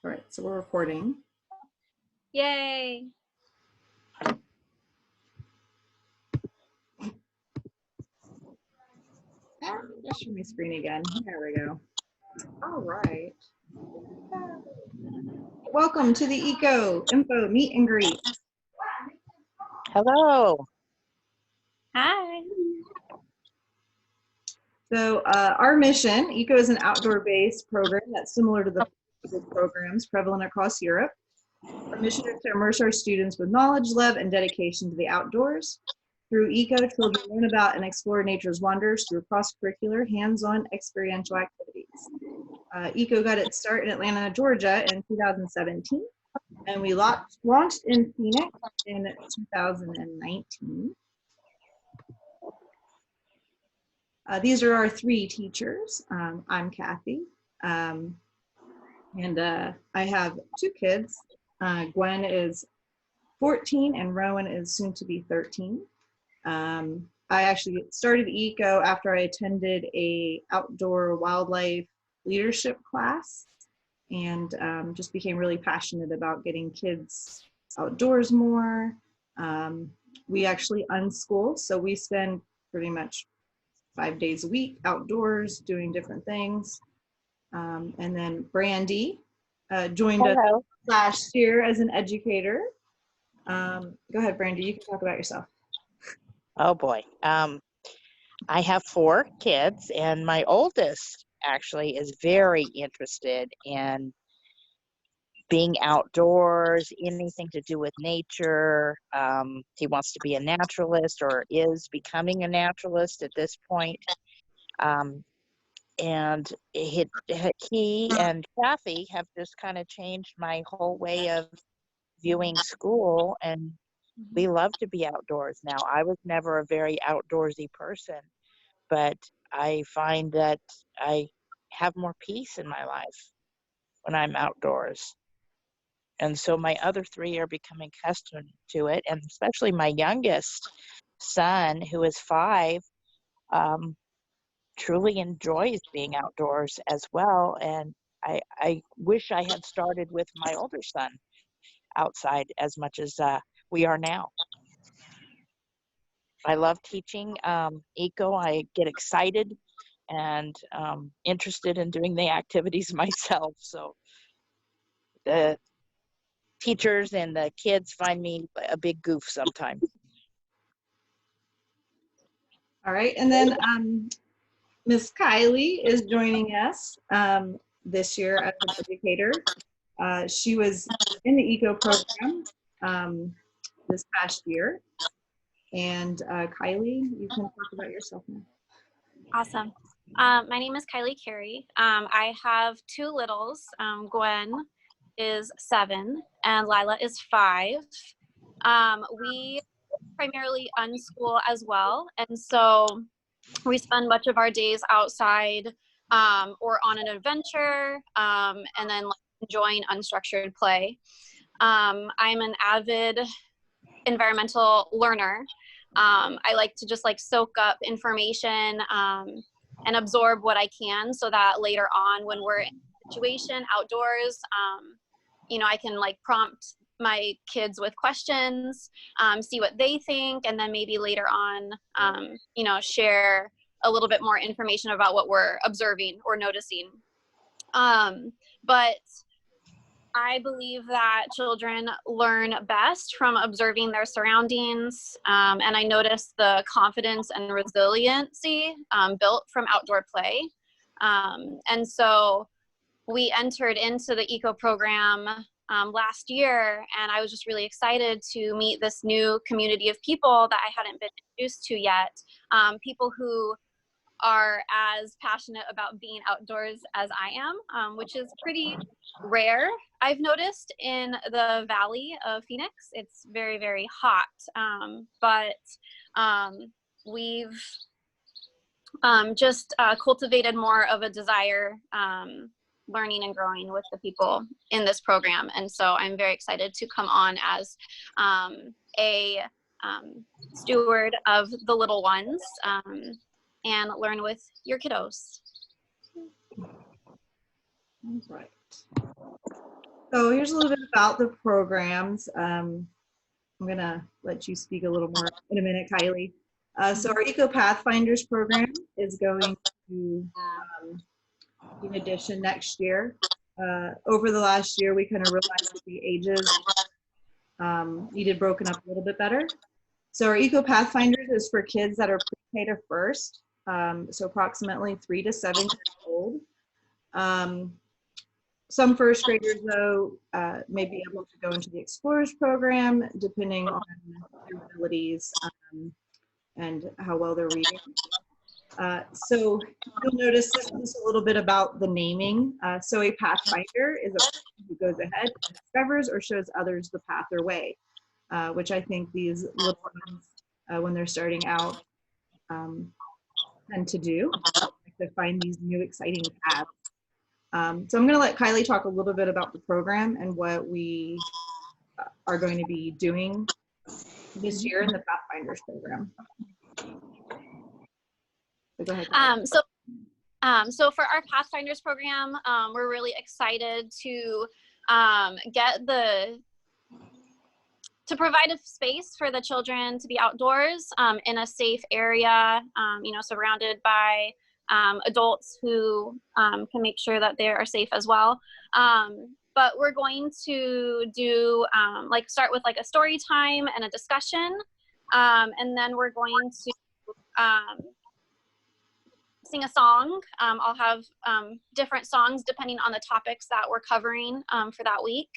All right, so we're recording. Yay. Just show my screen again. There we go. All right. Welcome to the Eco Info Meet and Greet. Hello. Hi. So our mission, ECO is an outdoor-based program that's similar to the programs prevalent across Europe. Our mission is to immerse our students with knowledge, love, and dedication to the outdoors. Through ECO, children learn about and explore nature's wonders through cross-curricular, hands-on experiential activities. ECO got its start in Atlanta, Georgia in 2017, and we launched in Phoenix in 2019. These are our three teachers. I'm Kathy, and I have two kids. Gwen is 14 and Rowan is soon to be 13. I actually started ECO after I attended a outdoor wildlife leadership class and just became really passionate about getting kids outdoors more. We actually unschool, so we spend pretty much 5 days a week outdoors doing different things. And then Brandy joined us last year as an educator. Go ahead, Brandy, you can talk about yourself. Oh boy. I have 4 kids, and my oldest actually is very interested in being outdoors, anything to do with nature. He wants to be a naturalist, or is becoming a naturalist at this point. And he and Kathy have just kind of changed my whole way of viewing school, and we love to be outdoors now. I was never a very outdoorsy person, but I find that I have more peace in my life when I'm outdoors. And so my other 3 are becoming accustomed to it, and especially my youngest son, who is 5, truly enjoys being outdoors as well. And I wish I had started with my older son outside as much as we are now. I love teaching ECO. I get excited and interested in doing the activities myself. So the teachers and the kids find me a big goof sometimes. All right, and then Miss Kylie is joining us this year as an educator. She was in the ECO program this past year. And Kylie, you can talk about yourself now. Awesome. My name is Kylie Carey. I have 2 littles. Gwen is 7 and Lila is 5. We primarily unschool as well. And so we spend much of our days outside or on an adventure and then enjoying unstructured play. I'm an avid environmental learner. I like to just soak up information and absorb what I can, so that later on when we're in a situation outdoors, I can prompt my kids with questions, see what they think, and then maybe later on, share a little bit more information about what we're observing or noticing. But I believe that children learn best from observing their surroundings, and I noticed the confidence and resiliency built from outdoor play. And so we entered into the ECO program last year, and I was just really excited to meet this new community of people that I hadn't been introduced to yet, people who are as passionate about being outdoors as I am, which is pretty rare, I've noticed, in the valley of Phoenix. It's very, very hot, but we've just cultivated more of a desire learning and growing with the people in this program. And so I'm very excited to come on as a steward of the little ones and learn with your kiddos. All right. So here's a little bit about the programs. I'm gonna let you speak a little more in a minute, Kylie. So our Eco Pathfinders program is going to be an addition next year. Over the last year, we kind of realized that the ages needed broken up a little bit better. So our Eco Pathfinders is for kids that are pre-K to first, so approximately 3 to 7 years old. Some first graders, though, may be able to go into the Explorers program, depending on their abilities and how well they're reading. So you'll notice this is a little bit about the naming. So a Pathfinder is a person who goes ahead and discovers or shows others the path or way, which I think these little ones, when they're starting out, tend to do, like to find these new exciting paths. So I'm going to let Kylie talk a little bit about the program and what we are going to be doing this year in the Pathfinders program. So go ahead. So for our Pathfinders program, we're really excited to to provide a space for the children to be outdoors in a safe area, you know, surrounded by adults who can make sure that they are safe as well. But we're going to do like start with like a story time and a discussion, and then we're going to sing a song. I'll have different songs depending on the topics that we're covering for that week.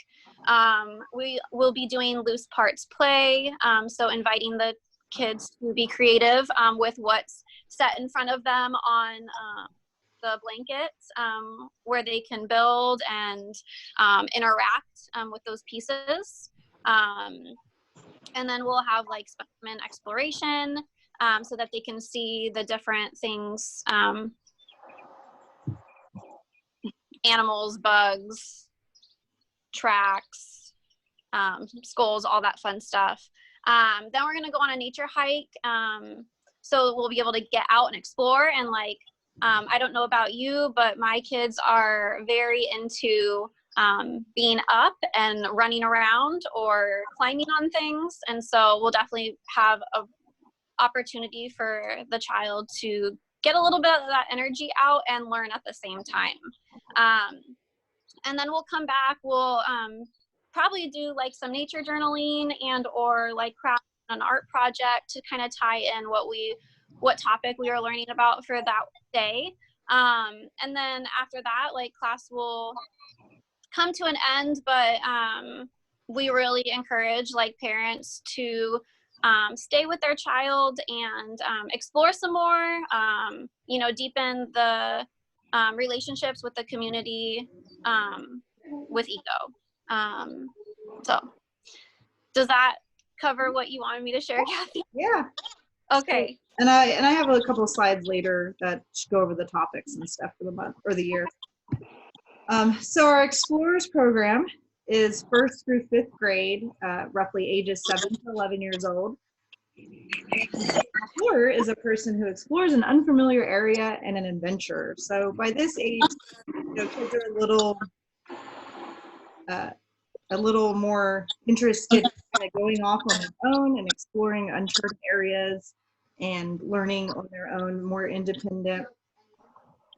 We will be doing loose parts play, so inviting the kids to be creative with what's set in front of them on the blankets, where they can build and interact with those pieces. And then we'll have like specimen exploration, so that they can see the different things, animals, bugs, tracks, skulls, all that fun stuff. Then we're gonna go on a nature hike. So we'll be able to get out and explore and like, I don't know about you, but my kids are very into being up and running around or climbing on things. And so we'll definitely have a opportunity for the child to get a little bit of that energy out and learn at the same time. And then we'll come back, we'll probably do like some nature journaling and or like craft an art project to kind of tie in what topic we are learning about for that day. And then after that, like class will come to an end, but we really encourage like parents to stay with their child and explore some more, you know, deepen the relationships with the community with ECO. So does that cover what you wanted me to share, Kathy? Yeah. Okay. So, and I have a couple of slides later that go over the topics and stuff for the month or the year. So our Explorers program is 1st through 5th grade, roughly ages 7 to 11 years old. An explorer is a person who explores an unfamiliar area and an adventurer. So by this age, you know, kids are a little more interested in kind of going off on their own and exploring uncharted areas and learning on their own, more independent.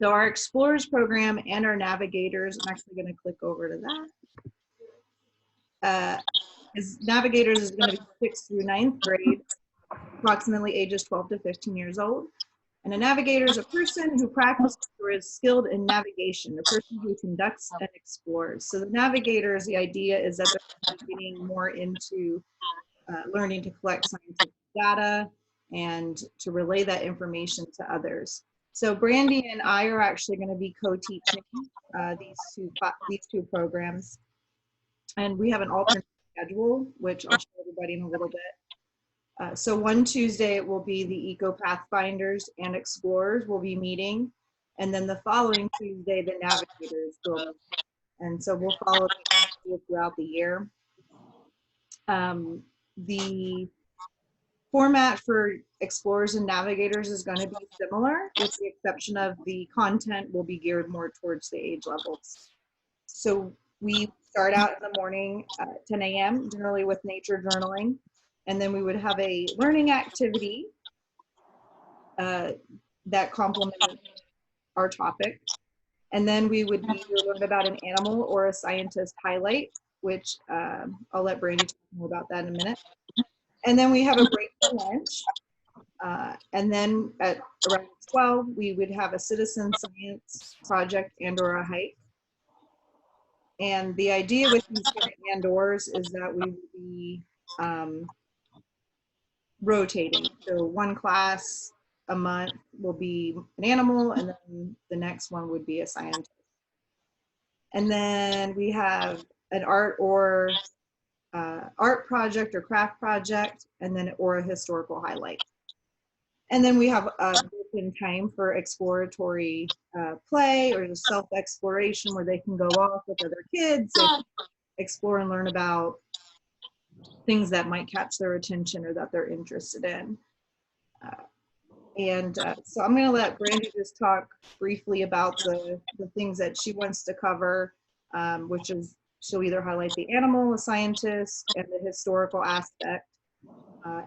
So our Explorers program and our Navigators, I'm actually going to click over to that. Navigators is going to be 6th through 9th grade, approximately ages 12 to 15 years old. And a navigator is a person who practices or is skilled in navigation, a person who conducts and explores. So the navigators, the idea is that they're getting more into learning to collect scientific data and to relay that information to others. So Brandy and I are actually going to be co-teaching these two programs. And we have an alternate schedule, which I'll show everybody in a little bit. So one Tuesday it will be the Eco Pathfinders and Explorers will be meeting, and then the following Tuesday the Navigators will. And so we'll follow throughout the year. The format for Explorers and Navigators is going to be similar, with the exception of the content will be geared more towards the age levels. So we start out in the morning at 10 a.m., generally with nature journaling. And then we would have a learning activity that complemented our topic. And then we would either learn about an animal or a scientist highlight, which I'll let Brandy talk more about that in a minute. And then we have a break for lunch. And then at around 12, we would have a citizen science project and or a hike. And the idea with these and/ors is that we would be rotating. So one class a month will be an animal, and then the next one would be a scientist. And then we have an art project or craft project, and then or a historical highlight. And then we have a built-in time for exploratory play or self-exploration where they can go off with other kids and explore and learn about things that might catch their attention or that they're interested in. So I'm going to let Brandy just talk briefly about the things that she wants to cover, which is she'll either highlight the animal, the scientist, and the historical aspect.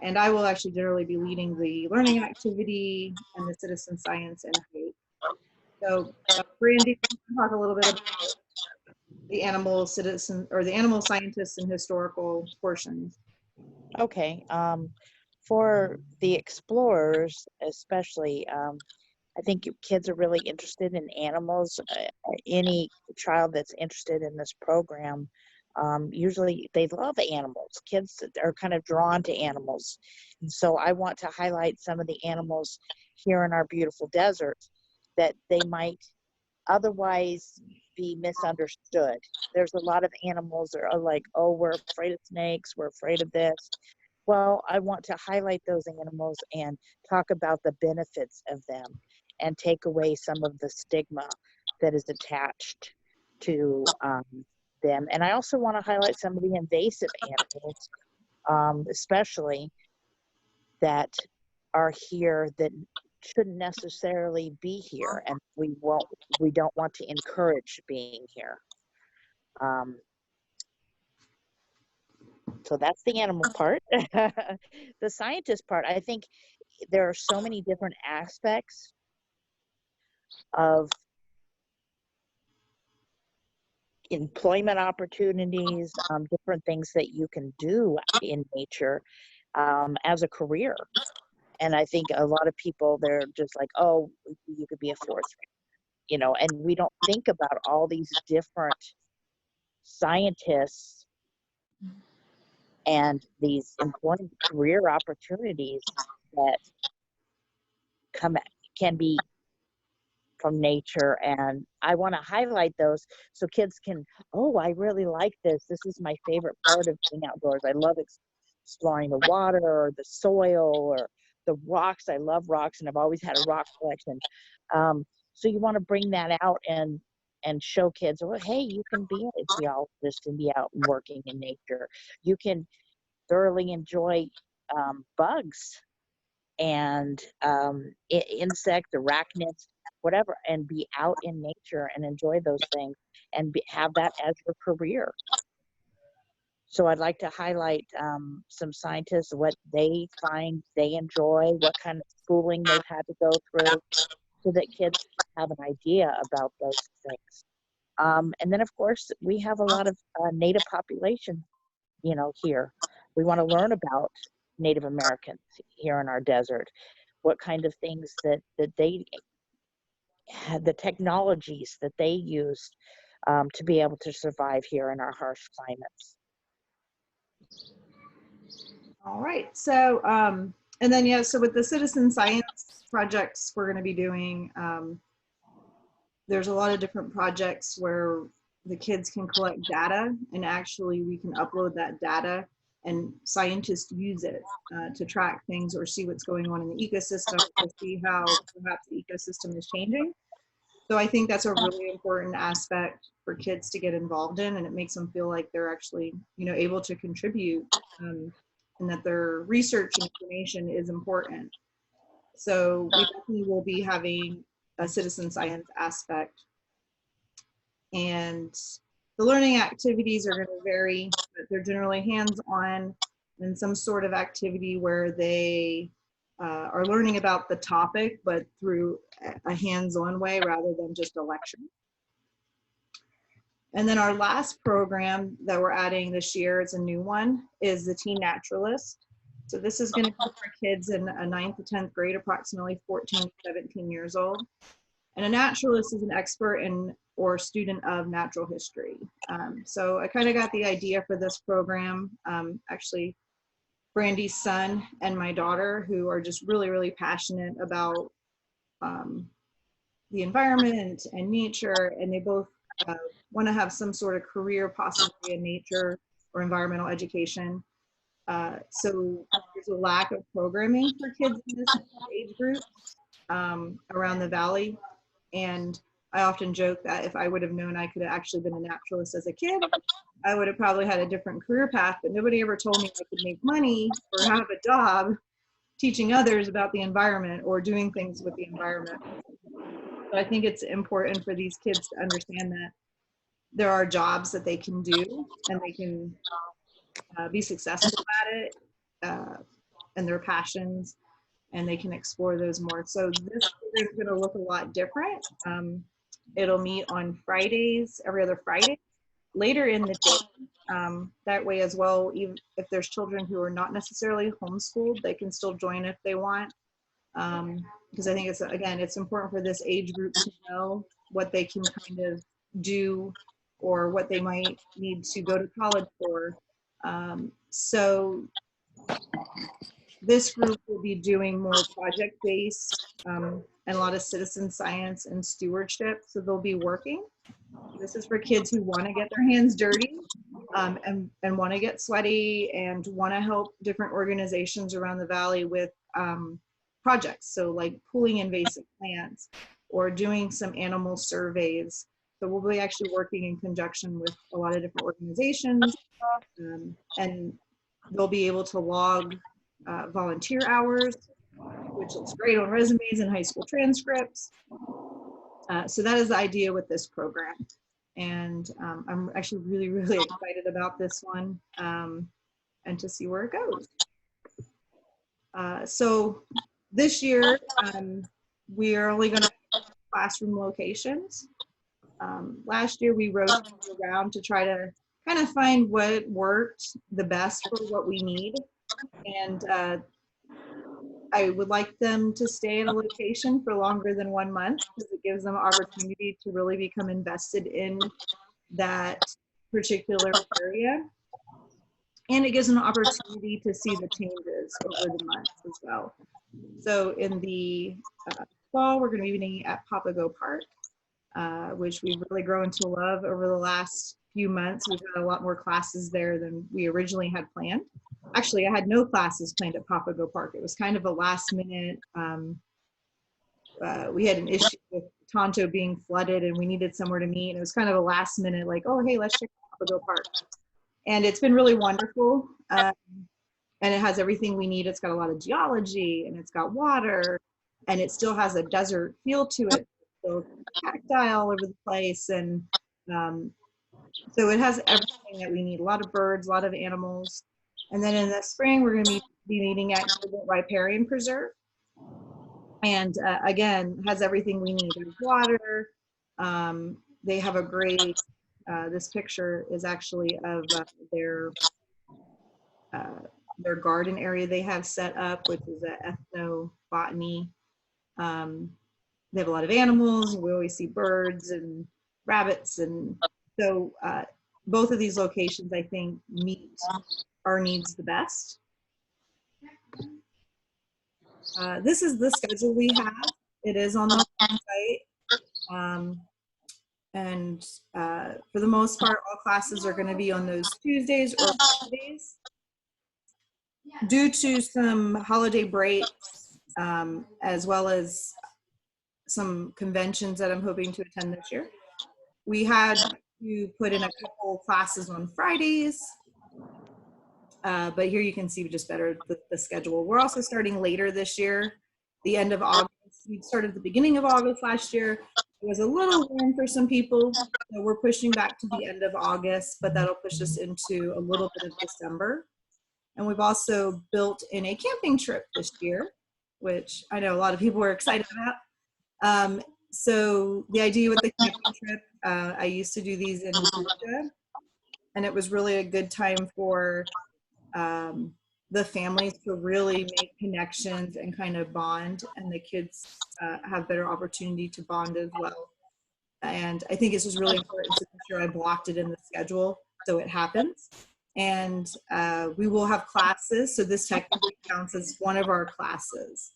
And I will actually generally be leading the learning activity and the citizen science and hike. So Brandy, can you talk a little bit about the animal citizen or the animal scientists and historical portions? Okay. For the explorers, especially, I think kids are really interested in animals. Any child that's interested in this program, usually they love animals. Kids are kind of drawn to animals. And so I want to highlight some of the animals here in our beautiful desert that they might otherwise be misunderstood. There's a lot of animals that are like, oh, we're afraid of snakes, we're afraid of this. Well, I want to highlight those animals and talk about the benefits of them and take away some of the stigma that is attached to them. And I also want to highlight some of the invasive animals, especially that are here that shouldn't necessarily be here, and we don't want to encourage being here. So that's the animal part. The scientist part, I think there are so many different aspects of employment opportunities, different things that you can do in nature as a career. And I think a lot of people, they're just like, oh, you could be a fourth grader, and we don't think about all these different scientists and these important career opportunities that can be from nature. And I want to highlight those so kids can, oh, I really like this. This is my favorite part of being outdoors. I love exploring the water or the soil or the rocks. I love rocks, and I've always had a rock collection. So you want to bring that out and show kids, oh, hey, you can be a geologist and be out and working in nature. You can thoroughly enjoy bugs and insects, arachnids, whatever, and be out in nature and enjoy those things and have that as your career. So I'd like to highlight some scientists, what they find they enjoy, what kind of schooling they've had to go through, so that kids have an idea about those things. And then, of course, we have a lot of Native population, here. We want to learn about Native Americans here in our desert, what kind of things that they had, the technologies that they used to be able to survive here in our harsh climates. All right. So, and then, yeah, so with the citizen science projects we're going to be doing, there's a lot of different projects where the kids can collect data, and actually we can upload that data and scientists use it to track things or see what's going on in the ecosystem, or see how perhaps the ecosystem is changing. So I think that's a really important aspect for kids to get involved in, and it makes them feel like they're actually, able to contribute, and that their research and information is important. So we definitely will be having a citizen science aspect. And The learning activities are going to vary, but they're generally hands-on and some sort of activity where they are learning about the topic, but through a hands-on way rather than just a lecture. And then our last program that we're adding this year, it's a new one, is the Teen Naturalist. So this is going to be for kids in a 9th to 10th grade, approximately 14 to 17 years old. And a naturalist is an expert in or student of natural history. So I kind of got the idea for this program. Actually, Brandy's son and my daughter, who are just really, really passionate about the environment and nature, and they both want to have some sort of career possibly in nature or environmental education. So there's a lack of programming for kids in this age group around the valley. And I often joke that if I would have known I could have actually been a naturalist as a kid, I would have probably had a different career path, but nobody ever told me I could make money or have a job teaching others about the environment or doing things with the environment. So I think it's important for these kids to understand that there are jobs that they can do and they can be successful at it and their passions, and they can explore those more. So this program is going to look a lot different. It'll meet on Fridays, every other Friday, later in the day. That way as well, even if there's children who are not necessarily homeschooled, they can still join if they want. Because I think it's, again, it's important for this age group to know what they can kind of do or what they might need to go to college for. So this group will be doing more project-based and a lot of citizen science and stewardship. So they'll be working. This is for kids who want to get their hands dirty and want to get sweaty and want to help different organizations around the valley with projects. So like pulling invasive plants or doing some animal surveys. So we'll be actually working in conjunction with a lot of different organizations, and they'll be able to log volunteer hours, which looks great on resumes and high school transcripts. So that is the idea with this program. And I'm actually really, really excited about this one and to see where it goes. So this year, we are only going to have classroom locations. Last year, we rotated around to try to kind of find what worked the best for what we need. And I would like them to stay in a location for longer than 1 month because it gives them opportunity to really become invested in that particular area. And it gives them an opportunity to see the changes over the months as well. So in the fall, we're going to be meeting at Papago Park, which we've really grown to love over the last few months. We've had a lot more classes there than we originally had planned. Actually, I had no classes planned at Papago Park. It was kind of a last minute, we had an issue with Tonto being flooded and we needed somewhere to meet. And it was kind of a last minute, like, oh, hey, let's check out Papago Park. And it's been really wonderful. And it has everything we need. It's got a lot of geology and it's got water and it still has a desert feel to it. So tactile all over the place. And so it has everything that we need. A lot of birds, a lot of animals. And then in the spring, we're going to be meeting at Riparian Preserve. And again, has everything we need. There's water. They have a great, this picture is actually of their garden area they have set up, which is an ethnobotany. They have a lot of animals. We always see birds and rabbits. And so both of these locations, I think, meet our needs the best. This is the schedule we have. It is on the website. And for the most part, all classes are going to be on those Tuesdays or Fridays. Due to some holiday breaks, as well as some conventions that I'm hoping to attend this year, we had to put in a couple classes on Fridays. But here you can see just better the schedule. We're also starting later this year, the end of August. We started the beginning of August last year, It was a little warm for some people, so we're pushing back to the end of August, but that'll push us into a little bit of December. And we've also built in a camping trip this year, which I know a lot of people are excited about. So the idea with the camping trip, I used to do these in Georgia, and it was really a good time for the families to really make connections and kind of bond, and the kids have better opportunity to bond as well. And I think it's just really important to make sure I blocked it in the schedule so it happens. And we will have classes, so this technically counts as one of our classes.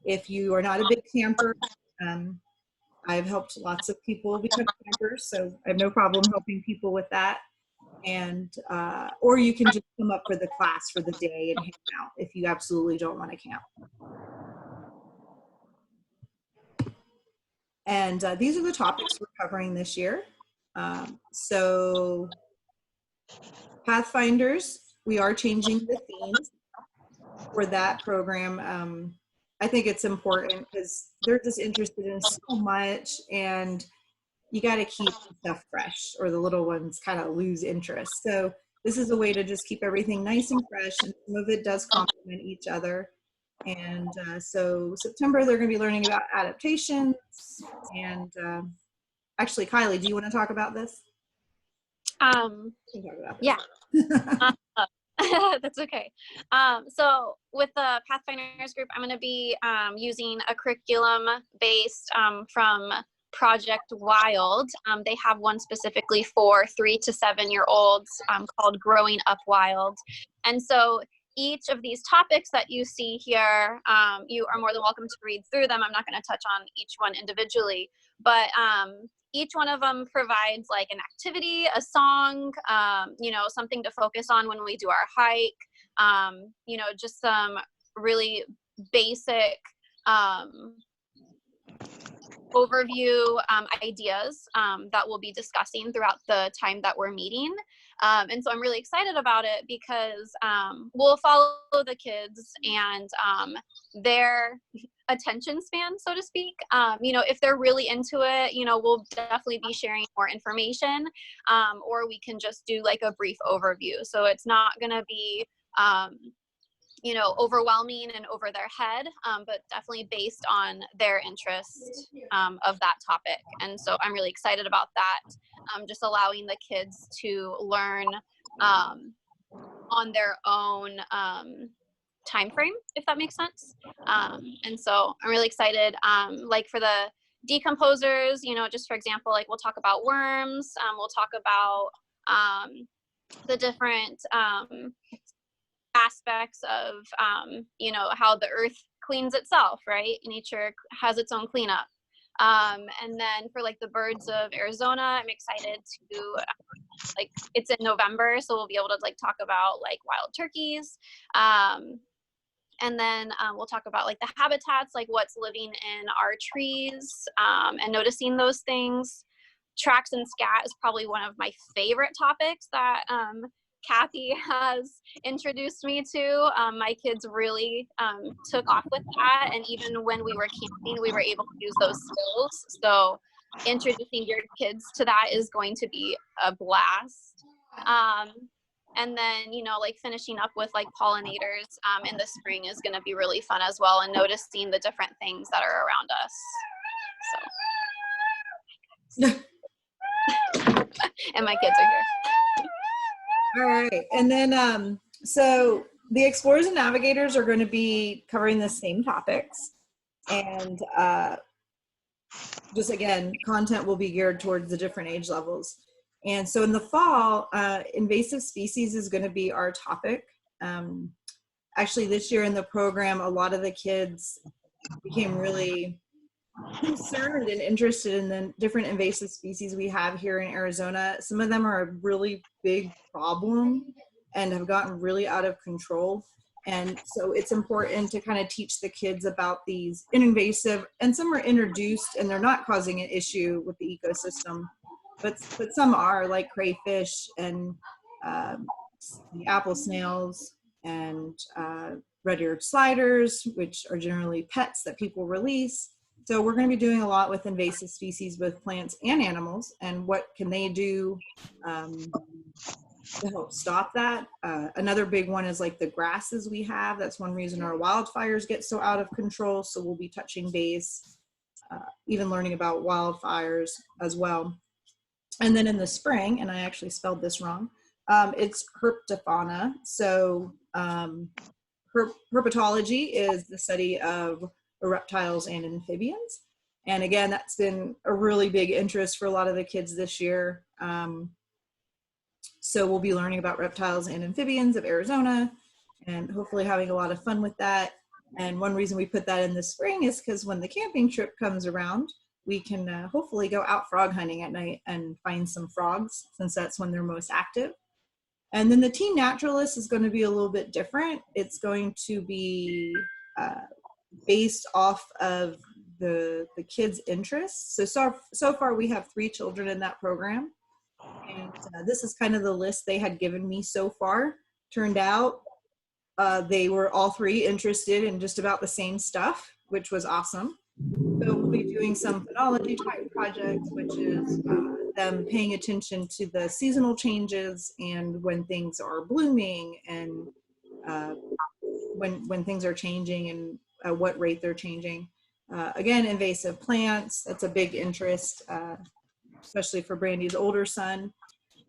If you are not a big camper, I've helped lots of people become campers, so I have no problem helping people with that. And or you can just come up for the class for the day and hang out if you absolutely don't want to camp. And these are the topics we're covering this year. So Pathfinders, we are changing the themes for that program. I think it's important because they're just interested in so much, and you got to keep stuff fresh or the little ones kind of lose interest. So this is a way to just keep everything nice and fresh, and some of it does complement each other. And so September, they're going to be learning about adaptations. And actually, Kylie, do you want to talk about this? Yeah. That's okay. So with the Pathfinders group, I'm going to be using a curriculum based from Project Wild. They have one specifically for 3 to 7-year-olds called Growing Up Wild. And so each of these topics that you see here, you are more than welcome to read through them. I'm not going to touch on each one individually, but each one of them provides like an activity, a song, you know, something to focus on when we do our hike, you know, just some really basic overview ideas that we'll be discussing throughout the time that we're meeting. And so I'm really excited about it because we'll follow the kids and their attention span, so to speak. You know, if they're really into it, you know, we'll definitely be sharing more information, or we can just do like a brief overview. So it's not going to be you know, overwhelming and over their head, but definitely based on their interest of that topic. And so I'm really excited about that, just allowing the kids to learn on their own time frame, if that makes sense. And so I'm really excited. Like for the decomposers, you know, just for example, like we'll talk about worms, we'll talk about the different aspects of you know, how the earth cleans itself, right? Nature has its own cleanup. And then for like the birds of Arizona, I'm excited to like, it's in November, so we'll be able to like talk about like wild turkeys. And then we'll talk about like the habitats, like what's living in our trees, and noticing those things. Tracks and scat is probably one of my favorite topics that Kathy has introduced me to. My kids really took off with that, and even when we were camping, we were able to use those skills. So introducing your kids to that is going to be a blast. And then, you know, like finishing up with like pollinators in the spring is going to be really fun as well, and noticing the different things that are around us. So. And my kids are here. All right. And then, so the Explorers and Navigators are going to be covering the same topics. And just again, content will be geared towards the different age levels. And so in the fall, invasive species is going to be our topic. Actually, this year in the program, a lot of the kids became really concerned and interested in the different invasive species we have here in Arizona. Some of them are a really big problem and have gotten really out of control. And so it's important to kind of teach the kids about these invasive, and some are introduced and they're not causing an issue with the ecosystem, but some are, like crayfish and the apple snails and red-eared sliders, which are generally pets that people release. So we're going to be doing a lot with invasive species, both plants and animals, and what can they do to help stop that. Another big one is like the grasses we have. That's one reason our wildfires get so out of control. So we'll be touching base, even learning about wildfires as well. And then in the spring, and I actually spelled this wrong, it's herpetofauna. So herpetology is the study of reptiles and amphibians. And again, that's been a really big interest for a lot of the kids this year. So we'll be learning about reptiles and amphibians of Arizona and hopefully having a lot of fun with that. And one reason we put that in the spring is because when the camping trip comes around, we can hopefully go out frog hunting at night and find some frogs, since that's when they're most active. And then the Teen Naturalist is going to be a little bit different. It's going to be based off of the kids' interests. So far we have 3 children in that program. And this is kind of the list they had given me so far. Turned out they were all 3 interested in just about the same stuff, which was awesome. So we'll be doing some phenology type projects, which is them paying attention to the seasonal changes and when things are blooming and when things are changing and at what rate they're changing. Again, invasive plants, that's a big interest, especially for Brandy's older son,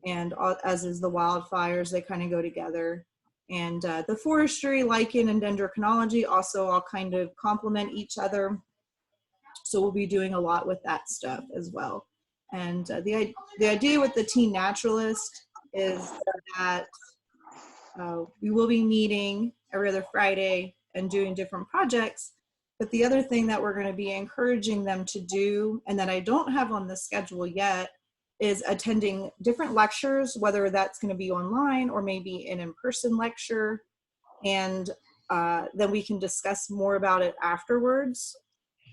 and as is the wildfires, they kind of go together. And the forestry, lichen, and dendrochronology also all kind of complement each other. So we'll be doing a lot with that stuff as well. And the idea with the Teen Naturalist is that we will be meeting every other Friday and doing different projects. But the other thing that we're going to be encouraging them to do, and that I don't have on the schedule yet, is attending different lectures, whether that's going to be online or maybe an in-person lecture. And then we can discuss more about it afterwards.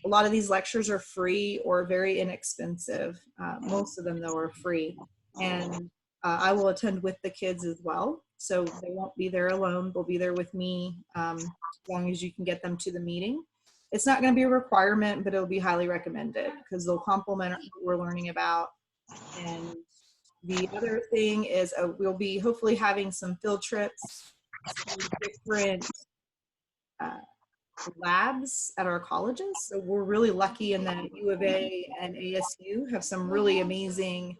A lot of these lectures are free or very inexpensive. Most of them, though, are free. And I will attend with the kids as well. So they won't be there alone. They'll be there with me as long as you can get them to the meeting. It's not going to be a requirement, but it'll be highly recommended because they'll complement what we're learning about. And the other thing is we'll be hopefully having some field trips to different labs at our colleges. So we're really lucky in that U of A and ASU have some really amazing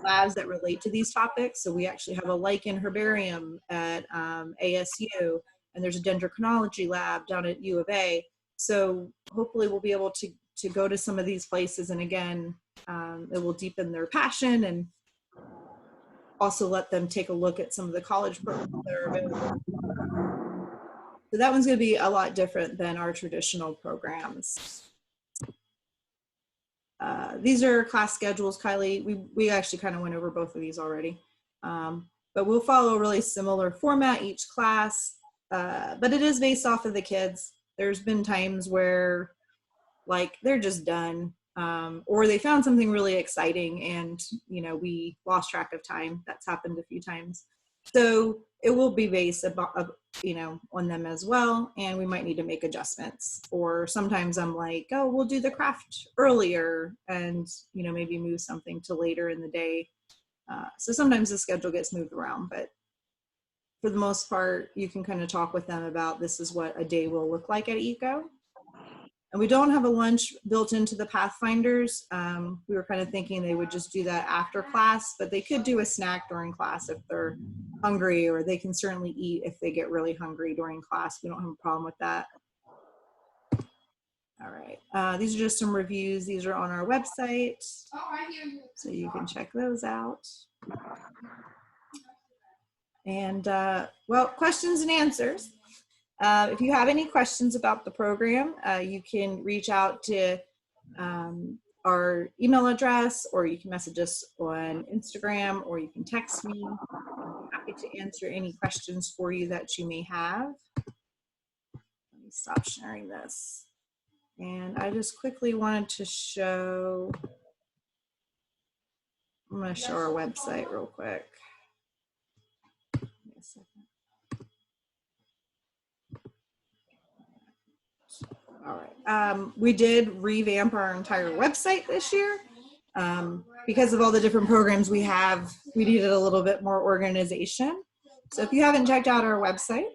labs that relate to these topics. So we actually have a lichen herbarium at ASU, and there's a dendrochronology lab down at U of A. So hopefully we'll be able to go to some of these places, and again, it will deepen their passion and also let them take a look at some of the college programs that are available. So that one's going to be a lot different than our traditional programs. These are class schedules, Kylie. We actually kind of went over both of these already. But we'll follow a really similar format each class, but it is based off of the kids. There's been times where like they're just done, or they found something really exciting and we lost track of time. That's happened a few times. So it will be based on them as well, and we might need to make adjustments. Or sometimes I'm like, oh, we'll do the craft earlier and maybe move something to later in the day. So sometimes the schedule gets moved around, but for the most part, you can kind of talk with them about this is what a day will look like at ECO. And we don't have a lunch built into the Pathfinders. We were kind of thinking they would just do that after class, but they could do a snack during class if they're hungry, or they can certainly eat if they get really hungry during class. We don't have a problem with that. All right, these are just some reviews. These are on our website, so you can check those out. And well, questions and answers. If you have any questions about the program, you can reach out to our email address, or you can message us on Instagram, or you can text me. I'm happy to answer any questions for you that you may have. Let me stop sharing this. And I just quickly wanted to show, I'm going to show our website real quick. Give me a second. All right. We did revamp our entire website this year. Because of all the different programs we have, we needed a little bit more organization. So if you haven't checked out our website,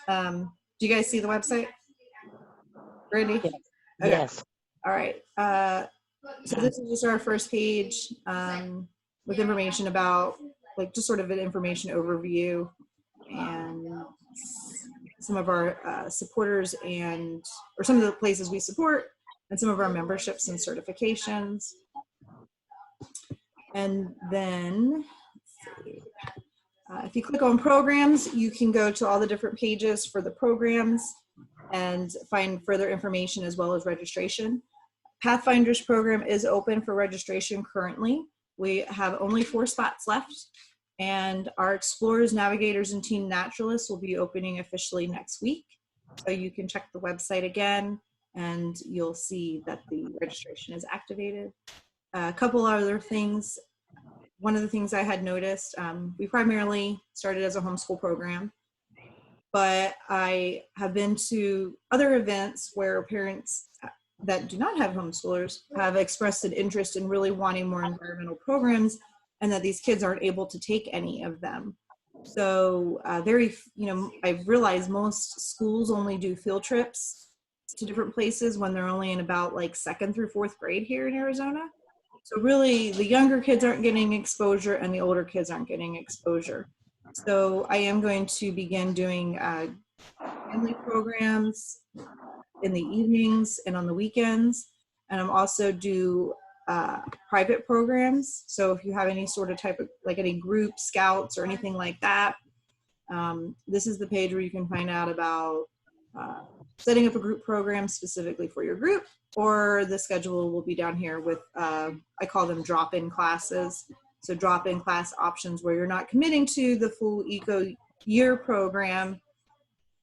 do you guys see the website? Randy? Yes. Okay. Yes. All right. So this is just our first page with information about, like, just sort of an information overview and some of our supporters or some of the places we support and some of our memberships and certifications. And then, let's see. If you click on programs, you can go to all the different pages for the programs and find further information as well as registration. Pathfinders program is open for registration currently. We have only 4 spots left, and our Explorers, Navigators, and Teen Naturalists will be opening officially next week. So you can check the website again and you'll see that the registration is activated. A couple other things. One of the things I had noticed, we primarily started as a homeschool program, but I have been to other events where parents that do not have homeschoolers have expressed an interest in really wanting more environmental programs, and that these kids aren't able to take any of them. So I've realized most schools only do field trips to different places when they're only in about like 2nd through 4th grade here in Arizona. So really the younger kids aren't getting exposure and the older kids aren't getting exposure. So I am going to begin doing family programs in the evenings and on the weekends. And I'm also do private programs. So if you have any sort of type of, like any group, scouts or anything like that, this is the page where you can find out about setting up a group program specifically for your group, or the schedule will be down here with, I call them drop-in classes. So drop-in class options where you're not committing to the full eco year program,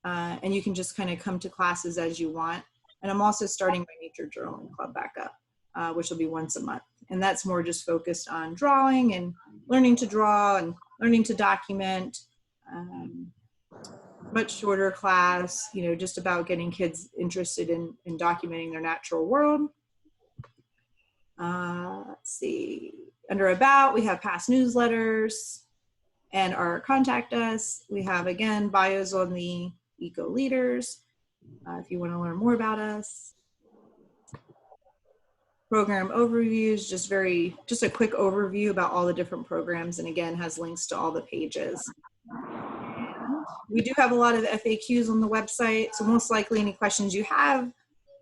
and you can just kind of come to classes as you want. And I'm also starting my nature journaling club back up, which will be once a month. And that's more just focused on drawing and learning to draw and learning to document. Much shorter class, just about getting kids interested in documenting their natural world. Let's see, under About, we have past newsletters and our Contact Us. We have, again, bios on the eco leaders if you want to learn more about us. Program overviews, just a quick overview about all the different programs, and again has links to all the pages. We do have a lot of FAQs on the website, so most likely any questions you have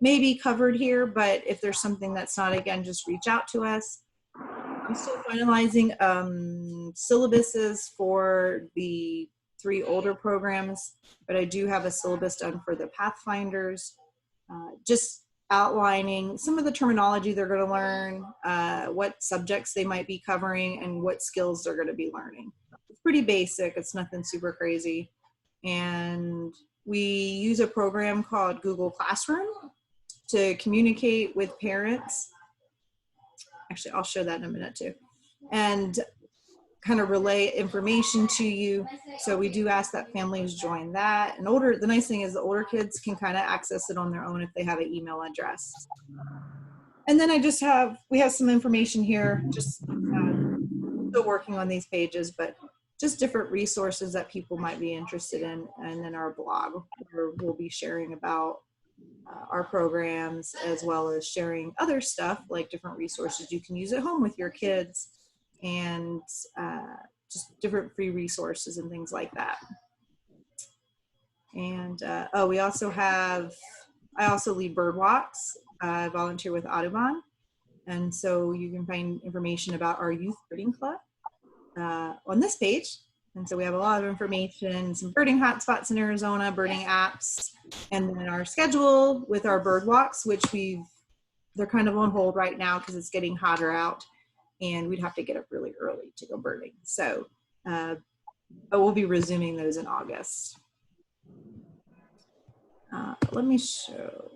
may be covered here, but if there's something that's not, again, just reach out to us. I'm still finalizing syllabuses for the 3 older programs, but I do have a syllabus done for the Pathfinders, just outlining some of the terminology they're going to learn, what subjects they might be covering, and what skills they're going to be learning. It's pretty basic. It's nothing super crazy. And we use a program called Google Classroom to communicate with parents. Actually, I'll show that in a minute too. And kind of relay information to you. So we do ask that families join that. And the nice thing is the older kids can kind of access it on their own if they have an email address. And then we have some information here, just still working on these pages, but just different resources that people might be interested in. And then our blog, where we'll be sharing about our programs, as well as sharing other stuff like different resources you can use at home with your kids, and just different free resources and things like that. And I also lead bird walks. I volunteer with Audubon, and so you can find information about our youth birding club on this page. And so we have a lot of information, some birding hotspots in Arizona, birding apps, and then our schedule with our bird walks, which they're kind of on hold right now because it's getting hotter out and we'd have to get up really early to go birding. So, but we'll be resuming those in August. Let me show.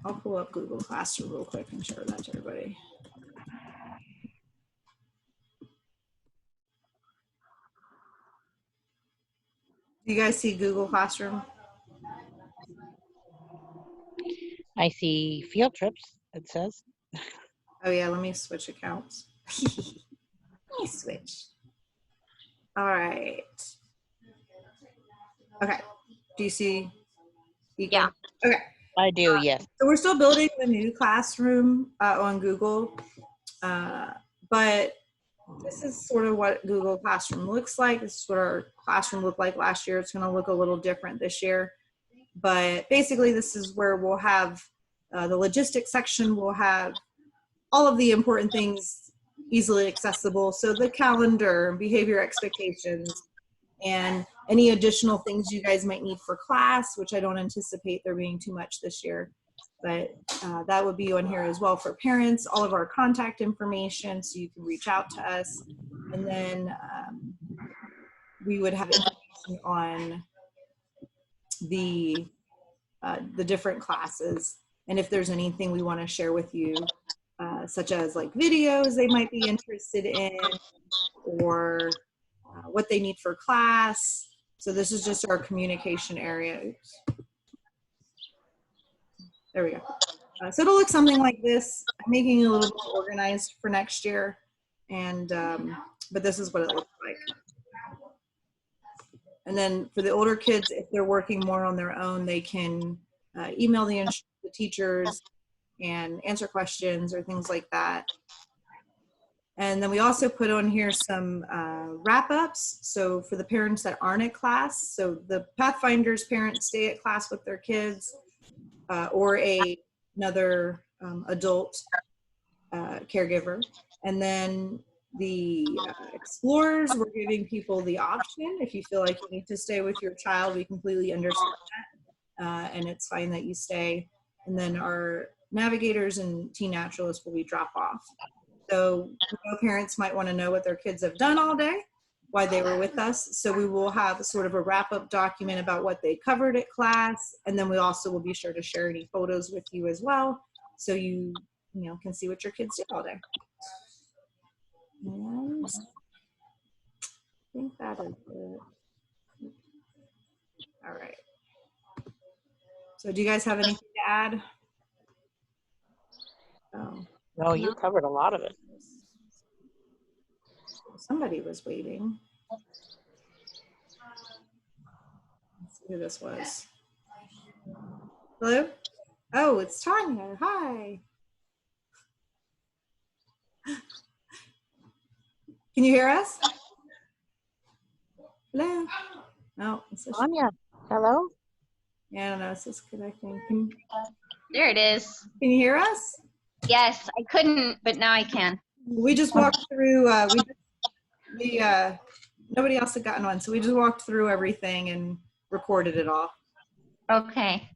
I'll pull up Google Classroom real quick and show that to everybody. Do you guys see Google Classroom? I see field trips, it says. Oh yeah, let me switch accounts. Let me switch. All right. Okay. Do you see? Yeah. Okay. I do, yes. So we're still building the new classroom on Google, but this is sort of what Google Classroom looks like. This is what our classroom looked like last year. It's going to look a little different this year. But basically, this is where we'll have the logistics section. We'll have all of the important things easily accessible. So the calendar, behavior expectations, and any additional things you guys might need for class, which I don't anticipate there being too much this year. But that would be on here as well for parents, all of our contact information, so you can reach out to us. And then we would have information on the different classes. And if there's anything we want to share with you, such as like videos they might be interested in, or what they need for class. So this is just our communication area. Oops. There we go. So it'll look something like this. I'm making it a little more organized for next year, and but this is what it looks like. And then for the older kids, if they're working more on their own, they can email the teachers and answer questions or things like that. And then we also put on here some wrap-ups. So for the parents that aren't at class, so the Pathfinders parents stay at class with their kids, or another adult caregiver. And then the explorers, we're giving people the option. If you feel like you need to stay with your child, we completely understand that. And it's fine that you stay. And then our navigators and teen naturalists will be drop off. So parents might want to know what their kids have done all day, why they were with us. So we will have sort of a wrap-up document about what they covered at class. And then we also will be sure to share any photos with you as well, so you can see what your kids did all day. And I think that is it. All right. So do you guys have anything to add? Oh. No, you covered a lot of it. Somebody was waiting. Let's see who this was. Hello? Oh, it's Tanya. Hi. Can you hear us? Hello? No, it's just, Anya, hello? yeah, I don't know. It's just connecting. There it is. Can you hear us? Yes, I couldn't, but now I can. We just walked through. Nobody else had gotten one, so we just walked through everything and recorded it all. Okay.